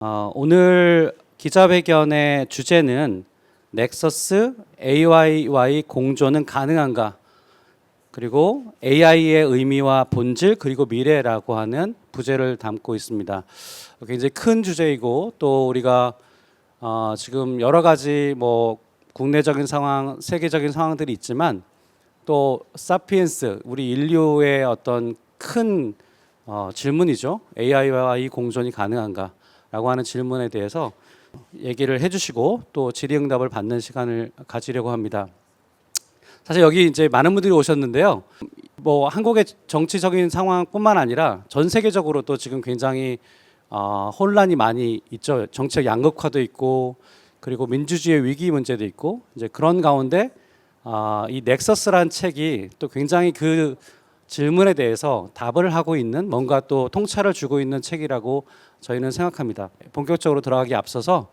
오늘 기자회견의 주제는 넥서스 AI와의 공존은 가능한가? 그리고 AI의 의미와 본질 그리고 미래라고 하는 부제를 담고 있습니다. 굉장히 큰 주제이고 또 우리가 지금 여러 가지 국내적인 상황, 세계적인 상황들이 있지만 또 사피엔스 우리 인류의 어떤 큰 질문이죠. AI와의 공존이 가능한가? 라고 하는 질문에 대해서 얘기를 해주시고 또 질의응답을 받는 시간을 가지려고 합니다. 사실 여기 이제 많은 분들이 오셨는데요. 한국의 정치적인 상황뿐만 아니라 전 세계적으로 또 지금 굉장히 혼란이 많이 있죠. 정치적 양극화도 있고 그리고 민주주의 위기 문제도 있고 이제 그런 가운데 이 넥서스라는 책이 또 굉장히 그 질문에 대해서 답을 하고 있는 뭔가 또 통찰을 주고 있는 책이라고 저희는 생각합니다. 본격적으로 들어가기 앞서서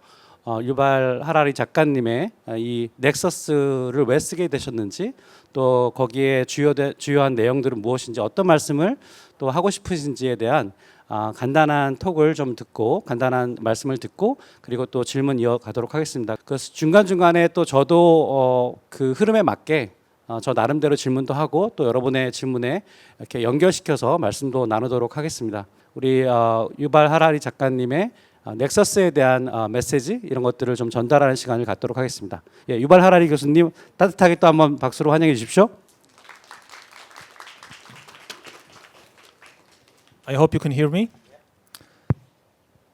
유발 하라리 작가님의 이 넥서스를 왜 쓰게 되셨는지 또 거기에 주요한 내용들은 무엇인지 어떤 말씀을 또 하고 싶으신지에 대한 간단한 톡을 좀 듣고 간단한 말씀을 듣고 그리고 또 질문 이어가도록 하겠습니다. 그래서 중간중간에 또 저도 그 흐름에 맞게 저 나름대로 질문도 하고 또 여러분의 질문에 이렇게 연결시켜서 말씀도 나누도록 하겠습니다. 우리 유발 하라리 작가님의 넥서스에 대한 메시지 이런 것들을 좀 전달하는 시간을 갖도록 하겠습니다. 예, 유발 하라리 교수님 따뜻하게 또 한번 박수로 환영해 주십시오. I hope you can hear me.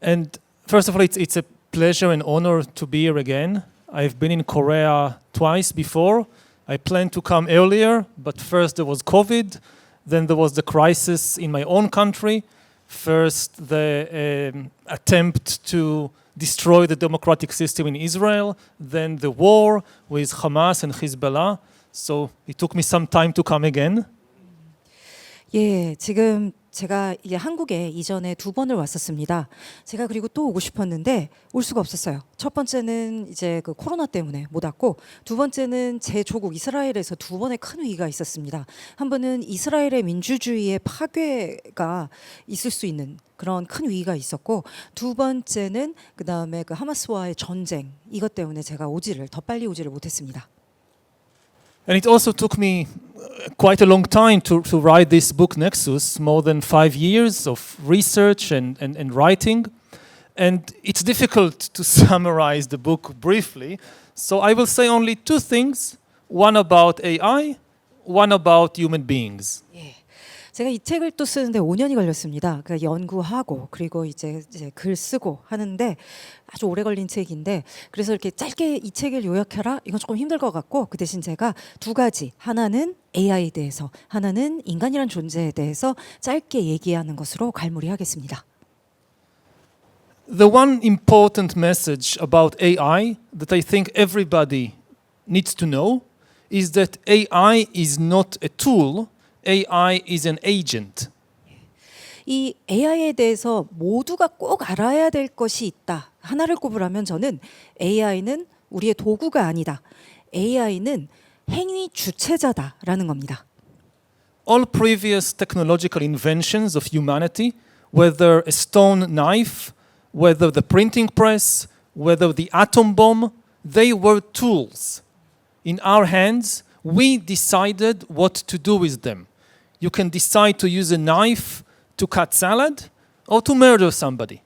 And first of all, it's a pleasure and honor to be here again. I've been in Korea twice before. I planned to come earlier, but first there was COVID, then there was the crisis in my own country, first the attempt to destroy the democratic system in Israel, then the war with Hamas and Hezbollah, so it took me some time to come again. 예, 지금 제가 이게 한국에 이전에 2번을 왔었습니다. 제가 그리고 또 오고 싶었는데 올 수가 없었어요. 첫 번째는 이제 그 코로나 때문에 못 왔고, 두 번째는 제 조국 이스라엘에서 2번의 큰 위기가 있었습니다. 한 번은 이스라엘의 민주주의의 파괴가 있을 수 있는 그런 큰 위기가 있었고, 두 번째는 그 다음에 그 하마스와의 전쟁, 이것 때문에 제가 더 빨리 오지를 못했습니다. And it also took me quite a long time to write this book, Nexus, more than 5 years of research and writing. And it's difficult to summarize the book briefly. So I will say only 2 things, one about AI, one about human beings. 예. 제가 이 책을 또 쓰는데 5년이 걸렸습니다. 그러니까 연구하고 그리고 이제 글 쓰고 하는데 아주 오래 걸린 책인데, 그래서 이렇게 짧게 이 책을 요약해라 이건 조금 힘들 것 같고, 그 대신 제가 2가지, 하나는 AI에 대해서, 하나는 인간이란 존재에 대해서 짧게 얘기하는 것으로 갈무리하겠습니다. The one important message about AI that I think everybody needs to know is that AI is not a tool. AI is an agent. 이 AI에 대해서 모두가 꼭 알아야 될 것이 있다. 하나를 꼽으라면 저는 AI는 우리의 도구가 아니다. AI는 행위 주체자다라는 겁니다. All previous technological inventions of humanity, whether a stone knife, whether the printing press, whether the atom bomb, they were tools. In our hands, we decided what to do with them. You can decide to use a knife to cut salad or to murder somebody.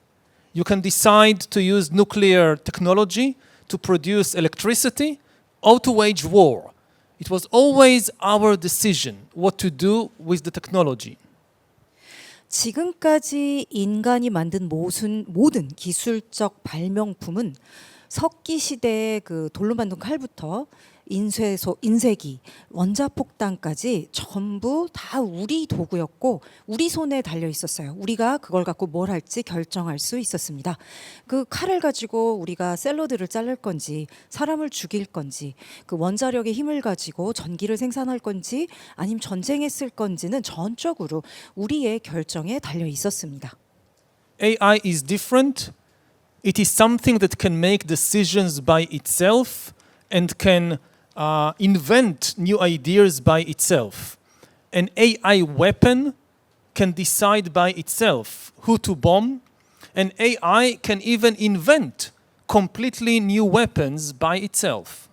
You can decide to use nuclear technology to produce electricity or to wage war. It was always our decision what to do with the technology. 지금까지 인간이 만든 모든 기술적 발명품은 석기 시대의 그 돌로 만든 칼부터 인쇄기, 원자폭탄까지 전부 다 우리 도구였고 우리 손에 달려 있었어요. 우리가 그걸 갖고 뭘 할지 결정할 수 있었습니다. 그 칼을 가지고 우리가 샐러드를 자를 건지 사람을 죽일 건지, 그 원자력의 힘을 가지고 전기를 생산할 건지 아니면 전쟁에 쓸 건지는 전적으로 우리의 결정에 달려 있었습니다. AI is different. It is something that can make decisions by itself and can invent new ideas by itself. An AI weapon can decide by itself who to bomb and AI can even invent completely new weapons by itself.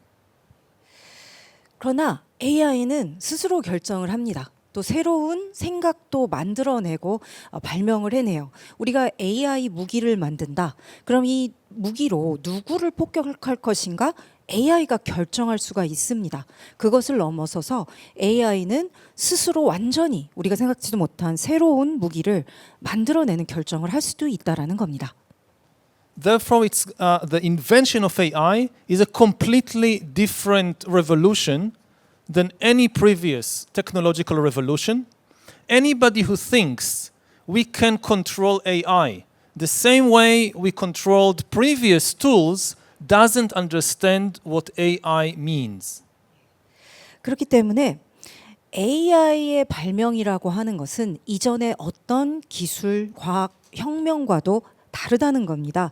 그러나 AI는 스스로 결정을 합니다. 또 새로운 생각도 만들어내고 발명을 해내요. 우리가 AI 무기를 만든다. 그럼 이 무기로 누구를 폭격할 것인가? AI가 결정할 수가 있습니다. 그것을 넘어서서 AI는 스스로 완전히 우리가 생각지도 못한 새로운 무기를 만들어내는 결정을 할 수도 있다라는 겁니다. Therefore, the invention of AI is a completely different revolution than any previous technological revolution. Anybody who thinks we can control AI the same way we controlled previous tools doesn't understand what AI means. 그렇기 때문에 AI의 발명이라고 하는 것은 이전의 어떤 기술, 과학 혁명과도 다르다는 겁니다.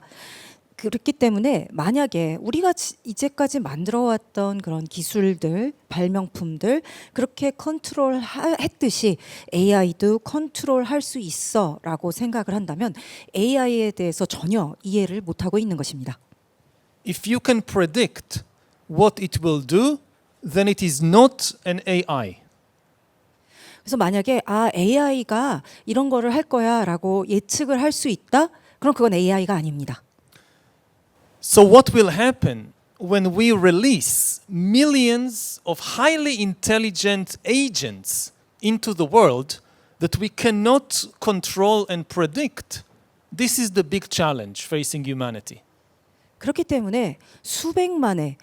그렇기 때문에 만약에 우리가 이제까지 만들어왔던 그런 기술들, 발명품들 그렇게 컨트롤했듯이 AI도 컨트롤할 수 있어라고 생각을 한다면 AI에 대해서 전혀 이해를 못하고 있는 것입니다. If you can predict what it will do, then it is not an AI. 그래서 만약에 AI가 이런 거를 할 거야라고 예측을 할 수 있다? 그럼 그건 AI가 아닙니다. So what will happen when we release millions of highly intelligent agents into the world that we cannot control and predict? This is the big challenge facing humanity. 그렇기 때문에 수백만의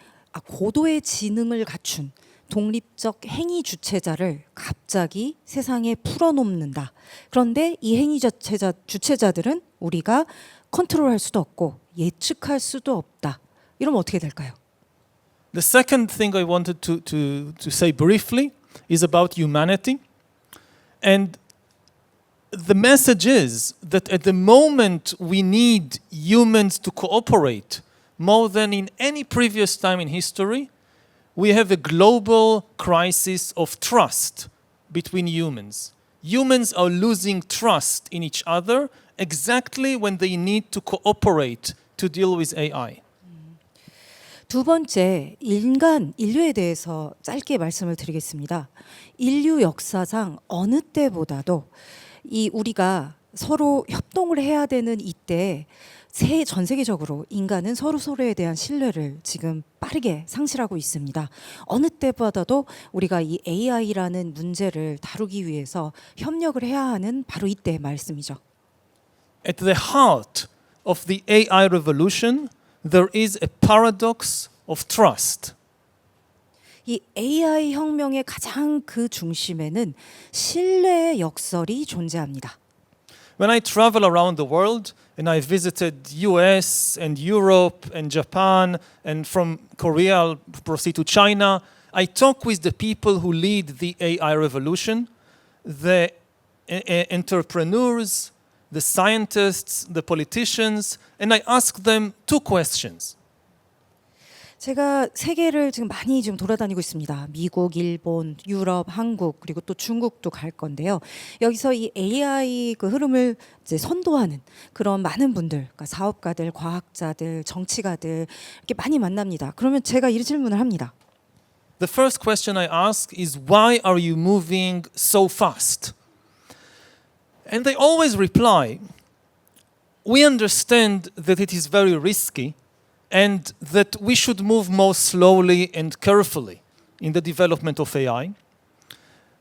고도의 지능을 갖춘 독립적 행위 주체자를 갑자기 세상에 풀어놓는다. 그런데 이 행위 주체자들은 우리가 컨트롤할 수도 없고 예측할 수도 없다. 이러면 어떻게 될까요? The second thing I wanted to say briefly is about humanity. And the message is that at the moment we need humans to cooperate more than in any previous time in history. We have a global crisis of trust between humans. Humans are losing trust in each other exactly when they need to cooperate to deal with AI. 두 번째, 인류에 대해서 짧게 말씀을 드리겠습니다. 인류 역사상 어느 때보다도 우리가 서로 협동을 해야 되는 이때 전 세계적으로 인간은 서로에 대한 신뢰를 지금 빠르게 상실하고 있습니다. 어느 때보다도 우리가 이 AI라는 문제를 다루기 위해서 협력을 해야 하는 바로 이때의 말씀이죠. At the heart of the AI revolution, there is a paradox of trust. 이 AI 혁명의 가장 그 중심에는 신뢰의 역설이 존재합니다. When I travel around the world and I visited US and Europe and Japan and from Korea I'll proceed to China, I talk with the people who lead the AI revolution, the entrepreneurs, the scientists, the politicians, and I ask them two questions. 제가 세계를 지금 많이 지금 돌아다니고 있습니다. 미국, 일본, 유럽, 한국 그리고 또 중국도 갈 건데요. 여기서 이 AI 그 흐름을 이제 선도하는 그런 많은 분들, 그러니까 사업가들, 과학자들, 정치가들 이렇게 많이 만납니다. 그러면 제가 이 질문을 합니다. The first question I ask is, why are you moving so fast? And they always reply, we understand that it is very risky and that we should move more slowly and carefully in the development of AI.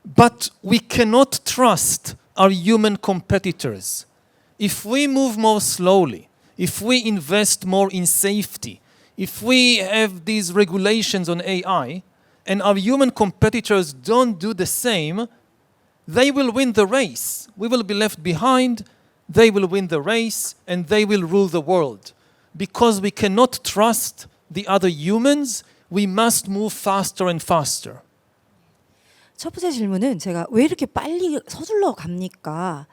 But we cannot trust our human competitors. If we move more slowly, if we invest more in safety, if we have these regulations on AI, and our human competitors don't do the same, they will win the race. We will be left behind, they will win the race, and they will rule the world. Because we cannot trust the other humans, we must move faster and faster. 첫 번째 질문은 제가 왜 이렇게 빨리 서둘러 갑니까?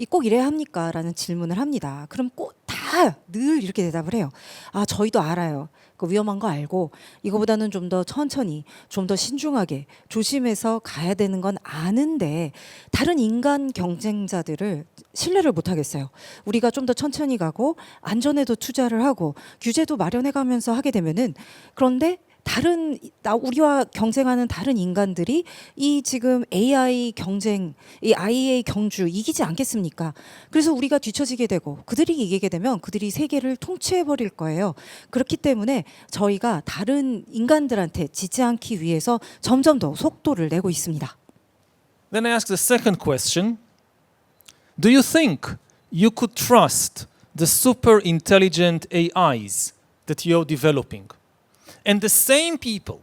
꼭 이래야 합니까? 라는 질문을 합니다. 그럼 꼭 다 다 늘 이렇게 대답을 해요. 아, 저희도 알아요. 그 위험한 거 알고 이거보다는 좀 더 천천히, 좀 더 신중하게 조심해서 가야 되는 건 아는데 다른 인간 경쟁자들을 신뢰를 못 하겠어요. 우리가 좀 더 천천히 가고 안전에도 투자를 하고 규제도 마련해 가면서 하게 되면은 그런데 다른 우리와 경쟁하는 다른 인간들이 이 지금 AI 경쟁, 이 IA 경주 이기지 않겠습니까? 그래서 우리가 뒤처지게 되고 그들이 이기게 되면 그들이 세계를 통치해 버릴 거예요. 그렇기 때문에 저희가 다른 인간들한테 지지 않기 위해서 점점 더 속도를 내고 있습니다. Then I ask the second question. Do you think you could trust the super intelligent AIs that you're developing? And the same people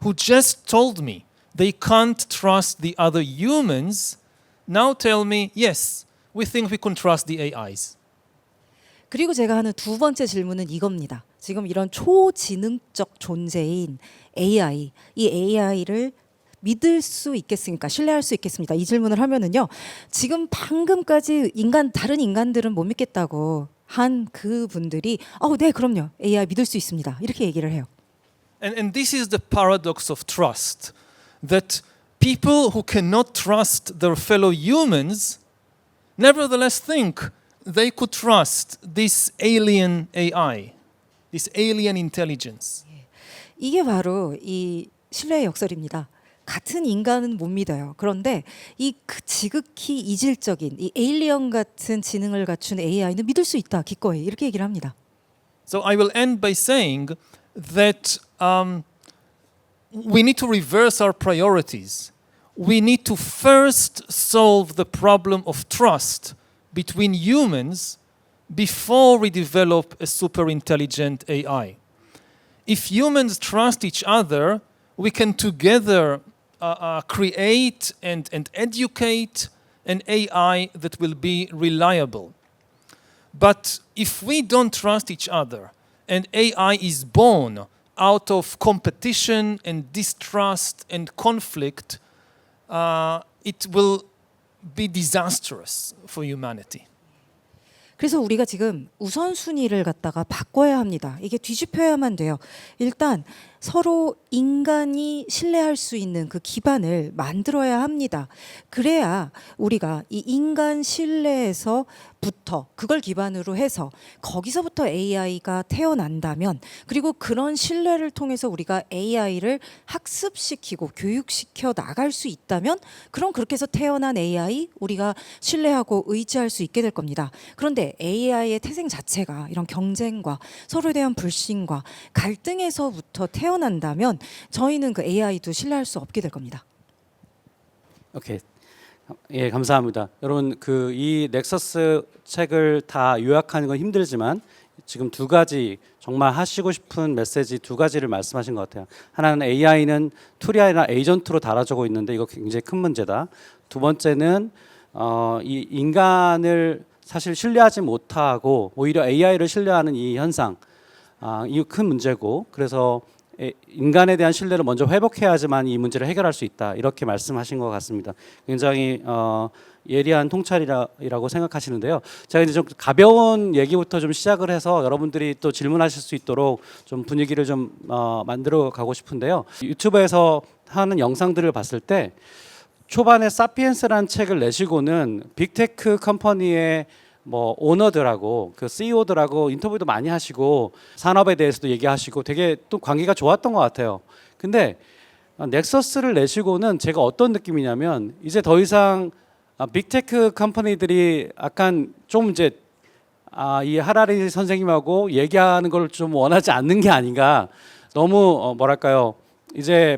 who just told me they can't trust the other humans now tell me, yes, we think we can trust the AIs. 그리고 제가 하는 두 번째 질문은 이겁니다. 지금 이런 초지능적 존재인 AI, 이 AI를 믿을 수 있겠습니까? 신뢰할 수 있겠습니까? 이 질문을 하면은요. 지금 방금까지 다른 인간들은 못 믿겠다고 한 그분들이 네, 그럼요. AI 믿을 수 있습니다. 이렇게 얘기를 해요. And this is the paradox of trust, that people who cannot trust their fellow humans nevertheless think they could trust this alien AI, this alien intelligence. 이게 바로 이 신뢰의 역설입니다. 같은 인간은 못 믿어요. 그런데 이 지극히 이질적인 이 에일리언 같은 지능을 갖춘 AI는 믿을 수 있다. 기꺼이 이렇게 얘기를 합니다. So I will end by saying that we need to reverse our priorities. We need to first solve the problem of trust between humans before we develop a super intelligent AI. If humans trust each other, we can together create and educate an AI that will be reliable. But if we don't trust each other, and AI is born out of competition and distrust and conflict, it will be disastrous for humanity. 그래서 우리가 지금 우선순위를 갖다가 바꿔야 합니다. 이게 뒤집혀야만 돼요. 일단 서로 인간이 신뢰할 수 있는 그 기반을 만들어야 합니다. 그래야 우리가 이 인간 신뢰에서부터 그걸 기반으로 해서 거기서부터 AI가 태어난다면 그리고 그런 신뢰를 통해서 우리가 AI를 학습시키고 교육시켜 나갈 수 있다면 그럼 그렇게 해서 태어난 AI 우리가 신뢰하고 의지할 수 있게 될 겁니다. 그런데 AI의 태생 자체가 이런 경쟁과 서로에 대한 불신과 갈등에서부터 태어난다면 저희는 그 AI도 신뢰할 수 없게 될 겁니다. 오케이. 예, 감사합니다. 여러분 이 넥서스 책을 다 요약하는 건 힘들지만 지금 두 가지 정말 하시고 싶은 메시지 두 가지를 말씀하신 것 같아요. 하나는 AI는 툴이 아니라 에이전트로 달아주고 있는데 이거 굉장히 큰 문제다. 두 번째는 이 인간을 사실 신뢰하지 못하고 오히려 AI를 신뢰하는 이 현상, 이 큰 문제고 그래서 인간에 대한 신뢰를 먼저 회복해야지만 이 문제를 해결할 수 있다 이렇게 말씀하신 것 같습니다. 굉장히 예리한 통찰이라고 생각하시는데요. 제가 이제 좀 가벼운 얘기부터 좀 시작을 해서 여러분들이 또 질문하실 수 있도록 좀 분위기를 좀 만들어 가고 싶은데요. 유튜브에서 하는 영상들을 봤을 때 초반에 사피엔스라는 책을 내시고는 빅테크 컴퍼니의 오너들하고 그 CEO들하고 인터뷰도 많이 하시고 산업에 대해서도 얘기하시고 되게 또 관계가 좋았던 것 같아요. 근데 넥서스를 내시고는 제가 어떤 느낌이냐면 이제 더 이상 빅테크 컴퍼니들이 약간 좀 이제 이 하라리 선생님하고 얘기하는 걸 좀 원하지 않는 게 아닌가. 너무 뭐랄까요? 이제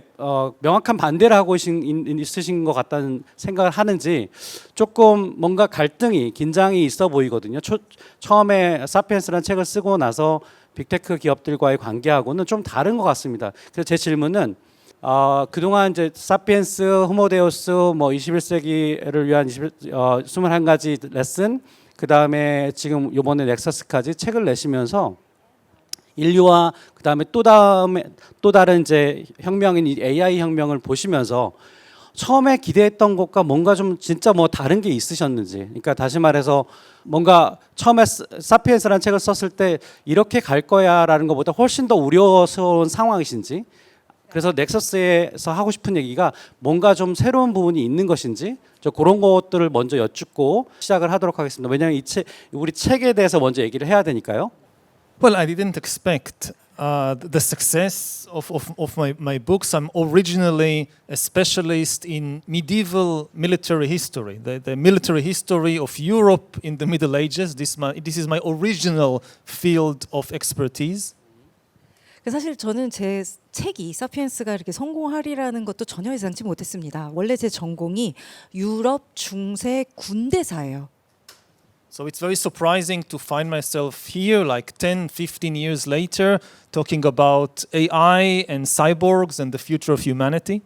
명확한 반대를 하고 있으신 것 같다는 생각을 하는지 조금 뭔가 갈등이 긴장이 있어 보이거든요. 처음에 사피엔스라는 책을 쓰고 나서 빅테크 기업들과의 관계하고는 좀 다른 것 같습니다. 그래서 제 질문은 그동안 이제 사피엔스, 호모데우스, 21세기를 위한 21가지 레슨, 그 다음에 지금 이번에 넥서스까지 책을 내시면서 인류와 그다음에 또 다른 이제 혁명인 이 AI 혁명을 보시면서 처음에 기대했던 것과 뭔가 좀 진짜 뭐 다른 게 있으셨는지. 그러니까 다시 말해서 뭔가 처음에 사피엔스라는 책을 썼을 때 이렇게 갈 거야라는 것보다 훨씬 더 우려스러운 상황이신지. 그래서 넥서스에서 하고 싶은 얘기가 뭔가 좀 새로운 부분이 있는 것인지 저 그런 것들을 먼저 여쭙고 시작을 하도록 하겠습니다. 왜냐하면 우리 책에 대해서 먼저 얘기를 해야 되니까요. Well, I didn't expect the success of my books. I'm originally a specialist in medieval military history, the military history of Europe in the Middle Ages. This is my original field of expertise. 사실 저는 제 책이 사피엔스가 이렇게 성공하리라는 것도 전혀 예상치 못했습니다. 원래 제 전공이 유럽 중세 군대사예요. So it's very surprising to find myself here like 10, 15 years later talking about AI and cyborgs and the future of humanity.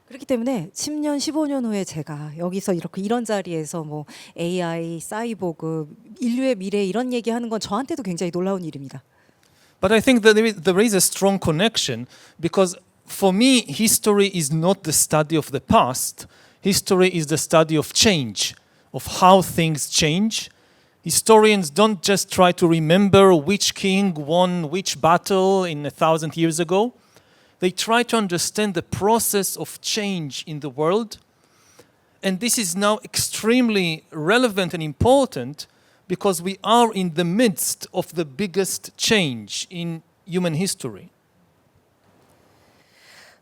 그렇기 때문에 10년, 15년 후에 제가 여기서 이런 자리에서 뭐 AI, 사이보그, 인류의 미래 이런 얘기하는 건 저한테도 굉장히 놀라운 일입니다. But I think that there is a strong connection because for me, history is not the study of the past. History is the study of change, of how things change. Historians don't just try to remember which king won which battle in 1,000 years ago. They try to understand the process of change in the world. And this is now extremely relevant and important because we are in the midst of the biggest change in human history.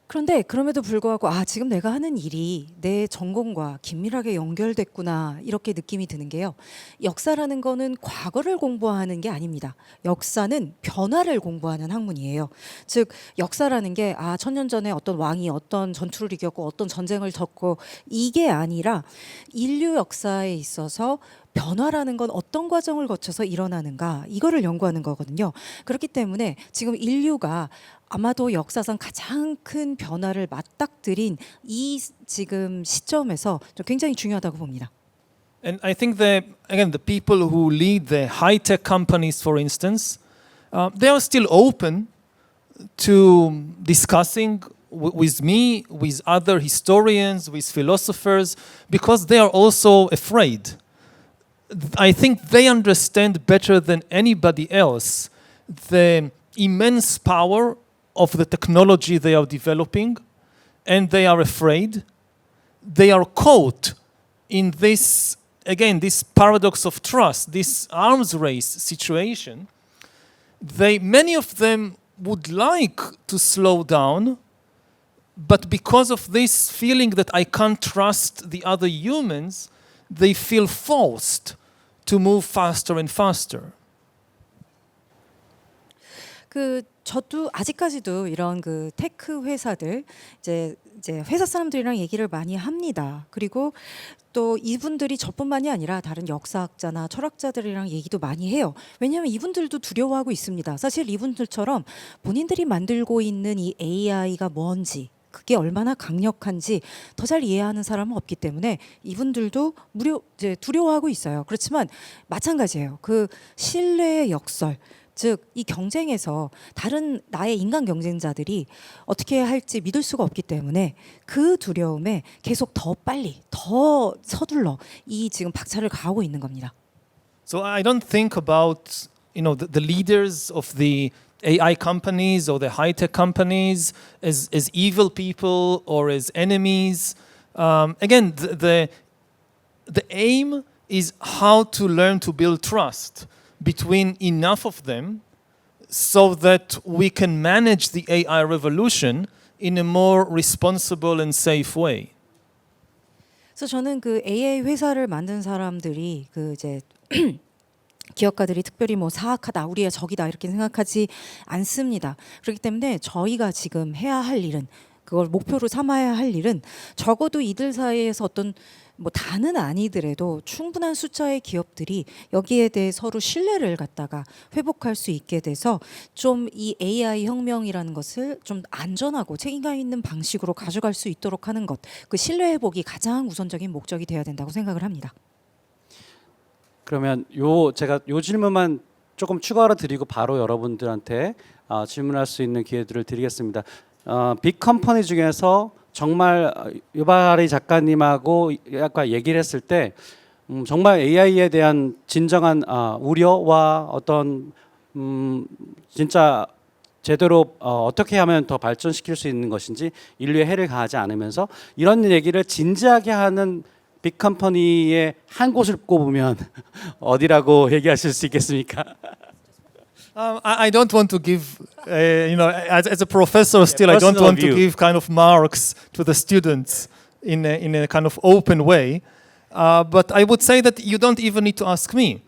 그런데 그럼에도 불구하고 지금 내가 하는 일이 내 전공과 긴밀하게 연결됐구나 이렇게 느낌이 드는 게요. 역사라는 거는 과거를 공부하는 게 아닙니다. 역사는 변화를 공부하는 학문이에요. 즉 역사라는 게 1000년 전에 어떤 왕이 어떤 전투를 이겼고 어떤 전쟁을 졌고 이게 아니라 인류 역사에 있어서 변화라는 건 어떤 과정을 거쳐서 일어나는가 이거를 연구하는 거거든요. 그렇기 때문에 지금 인류가 아마도 역사상 가장 큰 변화를 맞닥뜨린 이 지금 시점에서 좀 굉장히 중요하다고 봅니다. And I think that, again, the people who lead the high-tech companies, for instance, they are still open to discussing with me, with other historians, with philosophers, because they are also afraid. I think they understand better than anybody else the immense power of the technology they are developing, and they are afraid. They are caught in this, again, this paradox of trust, this arms race situation. Many of them would like to slow down, but because of this feeling that I can't trust the other humans, they feel forced to move faster and faster. 저도 아직까지도 이런 테크 회사들 이제 회사 사람들이랑 얘기를 많이 합니다. 그리고 또 이분들이 저뿐만이 아니라 다른 역사학자나 철학자들이랑 얘기도 많이 해요. 왜냐하면 이분들도 두려워하고 있습니다. 사실 이분들처럼 본인들이 만들고 있는 이 AI가 뭔지 그게 얼마나 강력한지 더 잘 이해하는 사람은 없기 때문에 이분들도 두려워하고 있어요. 그렇지만 마찬가지예요. 신뢰의 역설, 즉 이 경쟁에서 다른 나의 인간 경쟁자들이 어떻게 할지 믿을 수가 없기 때문에 그 두려움에 계속 더 빨리, 더 서둘러 이 지금 박차를 가하고 있는 겁니다. So I don't think about, the leaders of the AI companies or the high-tech companies as evil people or as enemies. Again, the aim is how to learn to build trust between enough of them so that we can manage the AI revolution in a more responsible and safe way. 그래서 저는 AI 회사를 만든 사람들이 기업가들이 특별히 사악하다, 우리의 적이다 이렇게 생각하지 않습니다. 그렇기 때문에 저희가 지금 해야 할 일은 그걸 목표로 삼아야 할 일은 적어도 이들 사이에서 어떤 다는 아니더라도 충분한 숫자의 기업들이 여기에 대해 서로 신뢰를 갖다가 회복할 수 있게 돼서 좀 이 AI 혁명이라는 것을 좀 안전하고 책임감 있는 방식으로 가져갈 수 있도록 하는 것, 그 신뢰 회복이 가장 우선적인 목적이 되어야 된다고 생각을 합니다. 그러면 제가 요 질문만 조금 추가로 드리고 바로 여러분들한테 질문할 수 있는 기회들을 드리겠습니다. 빅 컴퍼니 중에서 정말 유바리 작가님하고 약간 얘기를 했을 때 정말 AI에 대한 진정한 우려와 어떤 진짜 제대로 어떻게 하면 더 발전시킬 수 있는 것인지 인류에 해를 가하지 않으면서 이런 얘기를 진지하게 하는 빅컴퍼니의 한 곳을 꼽으면 어디라고 얘기하실 수 있겠습니까? I don't want to give, as a professor, still I don't personal want to view. give kind of marks to the students in a kind of open way. But I would say that you don't even need to ask me.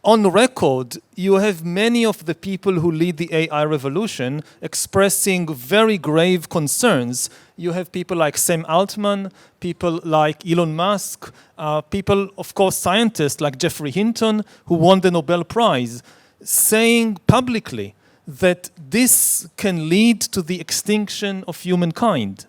On record, you have many of the people who lead the AI revolution expressing very grave concerns. You have people like Sam Altman, people like Elon Musk, people, of course, scientists like Geoffrey Hinton, who won the Nobel Prize, saying publicly that this can lead to the extinction of humankind.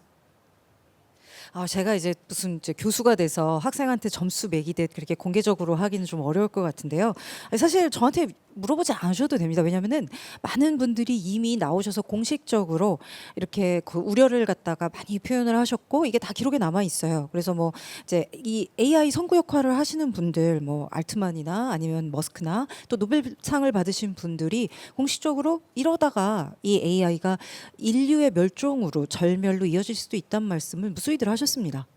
제가 이제 무슨 이제 교수가 돼서 학생한테 점수 매기듯 그렇게 공개적으로 하기는 좀 어려울 것 같은데요. 사실 저한테 물어보지 않으셔도 됩니다. 왜냐하면은 많은 분들이 이미 나오셔서 공식적으로 이렇게 그 우려를 갖다가 많이 표현을 하셨고 이게 다 기록에 남아 있어요. 그래서 뭐 이제 이 AI 선구 역할을 하시는 분들, 뭐 알트만이나 아니면 머스크나 또 노벨상을 받으신 분들이 공식적으로 이러다가 이 AI가 인류의 멸종으로 절멸로 이어질 수도 있다는 말씀을 무수히들 하셨습니다.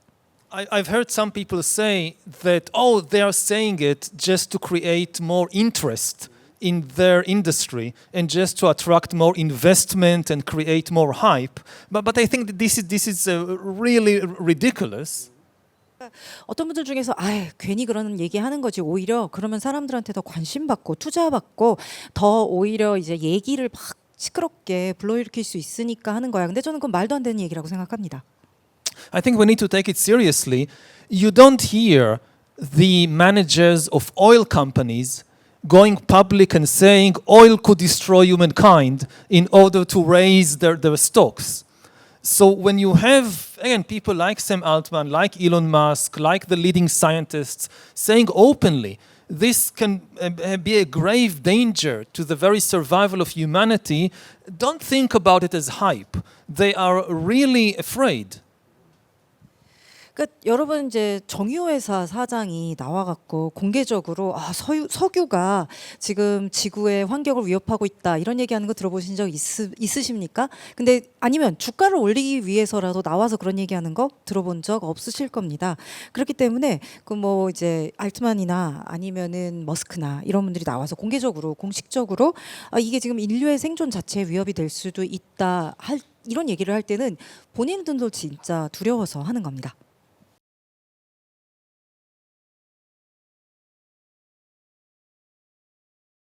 I've heard some people say that, they are saying it just to create more interest in their industry and just to attract more investment and create more hype. But I think that this is really ridiculous. 어떤 분들 중에서 괜히 그런 얘기하는 거지 오히려 그러면 사람들한테 더 관심 받고 투자 받고 더 오히려 이제 얘기를 막 시끄럽게 불러일으킬 수 있으니까 하는 거야. 근데 저는 그건 말도 안 되는 얘기라고 생각합니다. I think we need to take it seriously. You don't hear the managers of oil companies going public and saying oil could destroy humankind in order to raise their stocks. So when you have, again, people like Sam Altman, like Elon Musk, like the leading scientists saying openly, this can be a grave danger to the very survival of humanity, don't think about it as hype. They are really afraid. 그러니까 여러분 이제 정유회사 사장이 나와갖고 공개적으로 석유가 지금 지구의 환경을 위협하고 있다 이런 얘기하는 거 들어보신 적 있으십니까? 근데 아니면 주가를 올리기 위해서라도 나와서 그런 얘기하는 거 들어본 적 없으실 겁니다. 그렇기 때문에 그 뭐 이제 알트만이나 아니면은 머스크나 이런 분들이 나와서 공개적으로 공식적으로 이게 지금 인류의 생존 자체에 위협이 될 수도 있다 이런 얘기를 할 때는 본인들도 진짜 두려워서 하는 겁니다.